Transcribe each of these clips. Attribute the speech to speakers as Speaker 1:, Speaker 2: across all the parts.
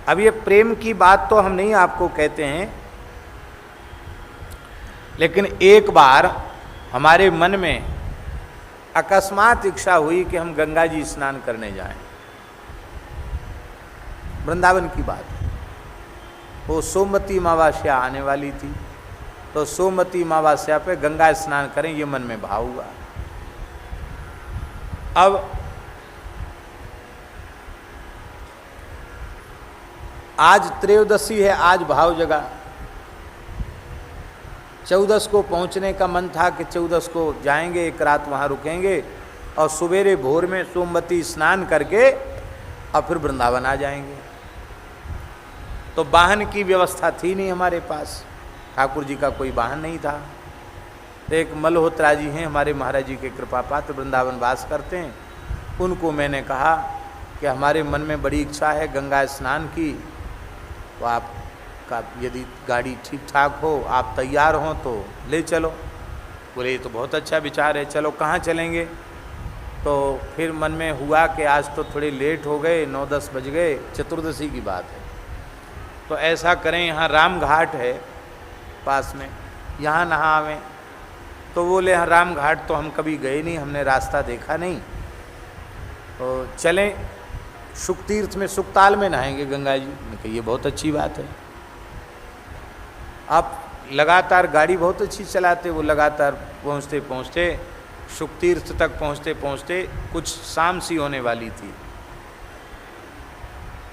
Speaker 1: अब ये प्रेम की बात तो हम नहीं आपको कहते हैं, लेकिन एक बार हमारे मन में अकस्मात इच्छा हुई कि हम गंगा जी स्नान करने जाएं। वृंदावन की बात, वो सोमवती अमावस्या आने वाली थी, तो सोमवती अमावस्या पे गंगा स्नान करें, ये मन में भाव हुआ। अब आज त्रयोदशी है, आज भाव जगा। 14 को पहुंचने का मन था कि 14 को जाएंगे, एक रात वहाँ रुकेंगे और सवेरे भोर में सोमवती स्नान करके और फिर वृंदावन आ जाएंगे। तो वाहन की व्यवस्था थी नहीं हमारे पास, ठाकुर जी का कोई वाहन नहीं था। तो एक मल्होत्रा जी हैं हमारे महाराज जी के कृपा पात्र, वृंदावन वास करते हैं, उनको मैंने कहा कि हमारे मन में बड़ी इच्छा है गंगा स्नान की, तो आपका यदि गाड़ी ठीक ठाक हो, आप तैयार हों तो ले चलो। बोले ये तो बहुत अच्छा विचार है, चलो कहाँ चलेंगे। तो फिर मन में हुआ कि आज तो थोड़े लेट हो गए, 9-10 बज गए, चतुर्दशी की बात है, तो ऐसा करें यहाँ राम घाट है पास में, यहाँ नहावें। तो बोले हाँ राम घाट तो हम कभी गए नहीं, हमने रास्ता देखा नहीं, तो चलें शुकतीर्थ में, सुकताल में नहाएंगे गंगा जी। मैंने कहा ये बहुत अच्छी बात है। आप लगातार गाड़ी बहुत अच्छी चलाते, वो लगातार पहुँचते पहुँचते शुकतीर्थ तक पहुँचते पहुँचते कुछ शाम सी होने वाली थी।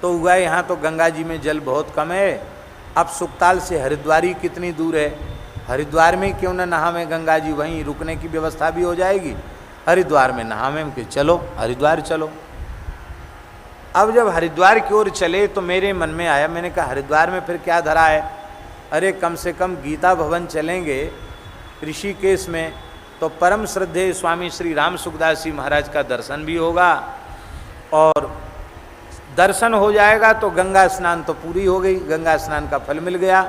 Speaker 1: तो हुआ यहाँ तो गंगा जी में जल बहुत कम है, अब सुकताल से हरिद्वार ही कितनी दूर है, हरिद्वार में क्यों न नहावें गंगा जी, वहीं रुकने की व्यवस्था भी हो जाएगी, हरिद्वार में नहावें। कि चलो हरिद्वार चलो। अब जब हरिद्वार की ओर चले तो मेरे मन में आया, मैंने कहा हरिद्वार में फिर क्या धरा है, अरे कम से कम गीता भवन चलेंगे ऋषिकेश में, तो परम श्रद्धेय स्वामी श्री राम सुखदास जी महाराज का दर्शन भी होगा, और दर्शन हो जाएगा तो गंगा स्नान तो पूरी हो गई, गंगा स्नान का फल मिल गया,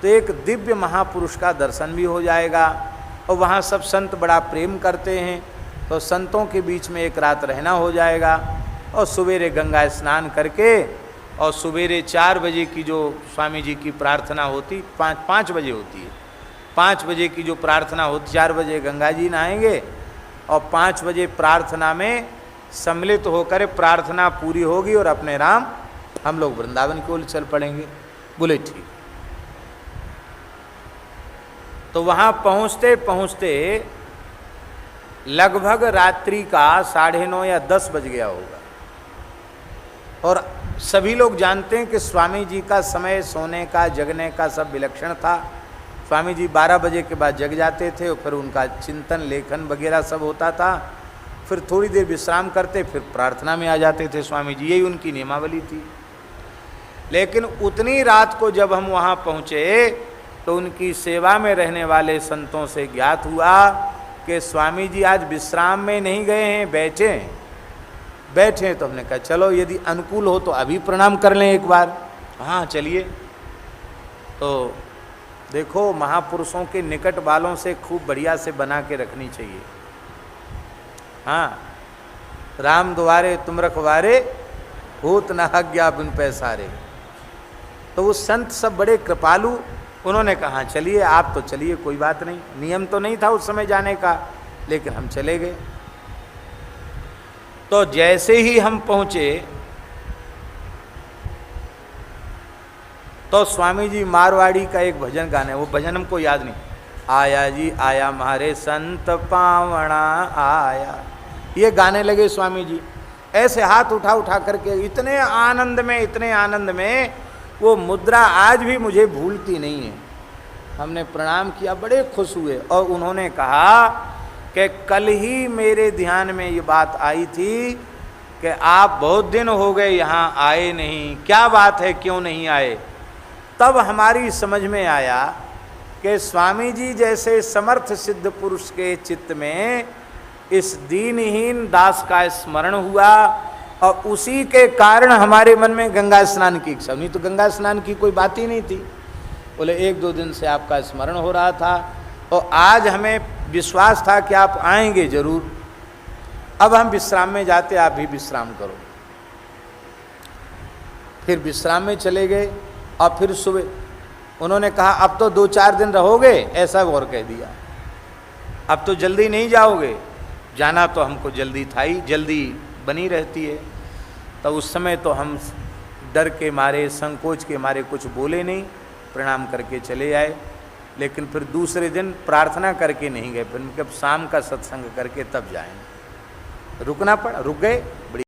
Speaker 1: तो एक दिव्य महापुरुष का दर्शन भी हो जाएगा। और वहाँ सब संत बड़ा प्रेम करते हैं, तो संतों के बीच में एक रात रहना हो जाएगा, और सवेरे गंगा स्नान करके और सवेरे 4 बजे की जो स्वामी जी की प्रार्थना होती, 5 बजे होती है, 5 बजे की जो प्रार्थना होती, 4 बजे गंगा जी नहाएंगे और 5 बजे प्रार्थना में सम्मिलित होकर प्रार्थना पूरी होगी और अपने राम हम लोग वृंदावन की ओर चल पड़ेंगे। बोले ठीक। तो वहाँ पहुँचते पहुँचते लगभग रात्रि का 9:30 या 10 बज गया होगा, और सभी लोग जानते हैं कि स्वामी जी का समय सोने का जगने का सब विलक्षण था। स्वामी जी 12 बजे के बाद जग जाते थे और फिर उनका चिंतन लेखन वगैरह सब होता था, फिर थोड़ी देर विश्राम करते, फिर प्रार्थना में आ जाते थे स्वामी जी, यही उनकी नियमावली थी। लेकिन उतनी रात को जब हम वहाँ पहुँचे तो उनकी सेवा में रहने वाले संतों से ज्ञात हुआ कि स्वामी जी आज विश्राम में नहीं गए हैं, बैठे हैं। तो हमने कहा चलो यदि अनुकूल हो तो अभी प्रणाम कर लें एक बार। हाँ चलिए। तो देखो महापुरुषों के निकट वालों से खूब बढ़िया से बना के रखनी चाहिए। हाँ, राम द्वारे तुम रखवारे, होत न आज्ञा बिन पैसारे। तो वो संत सब बड़े कृपालु, उन्होंने कहा चलिए आप तो चलिए, कोई बात नहीं, नियम तो नहीं था उस समय जाने का, लेकिन हम चले गए। तो जैसे ही हम पहुँचे तो स्वामी जी मारवाड़ी का एक भजन गाने, वो भजन हमको याद नहीं, आया जी आया म्हारे संत पावना आया, ये गाने लगे स्वामी जी, ऐसे हाथ उठा उठा करके, इतने आनंद में वो मुद्रा आज भी मुझे भूलती नहीं है। हमने प्रणाम किया, बड़े खुश हुए, और उन्होंने कहा कि कल ही मेरे ध्यान में ये बात आई थी कि आप बहुत दिन हो गए यहाँ आए नहीं, क्या बात है क्यों नहीं आए। तब हमारी समझ में आया कि स्वामी जी जैसे समर्थ सिद्ध पुरुष के चित्त में इस दीनहीन दास का स्मरण हुआ, और उसी के कारण हमारे मन में गंगा स्नान की इच्छा, नहीं तो गंगा स्नान की कोई बात ही नहीं थी। बोले 1-2 दिन से आपका स्मरण हो रहा था और आज हमें विश्वास था कि आप आएंगे जरूर। अब हम विश्राम में जाते, आप भी विश्राम करो। फिर विश्राम में चले गए। और फिर सुबह उन्होंने कहा अब तो 2-4 दिन रहोगे, ऐसा और कह दिया, अब तो जल्दी नहीं जाओगे। जाना तो हमको जल्दी था ही, जल्दी बनी रहती है। तो उस समय तो हम डर के मारे, संकोच के मारे कुछ बोले नहीं, प्रणाम करके चले आए। लेकिन फिर दूसरे दिन प्रार्थना करके नहीं गए, फिर कब शाम का सत्संग करके तब जाएंगे। रुकना पड़ा, रुक गए। बड़ी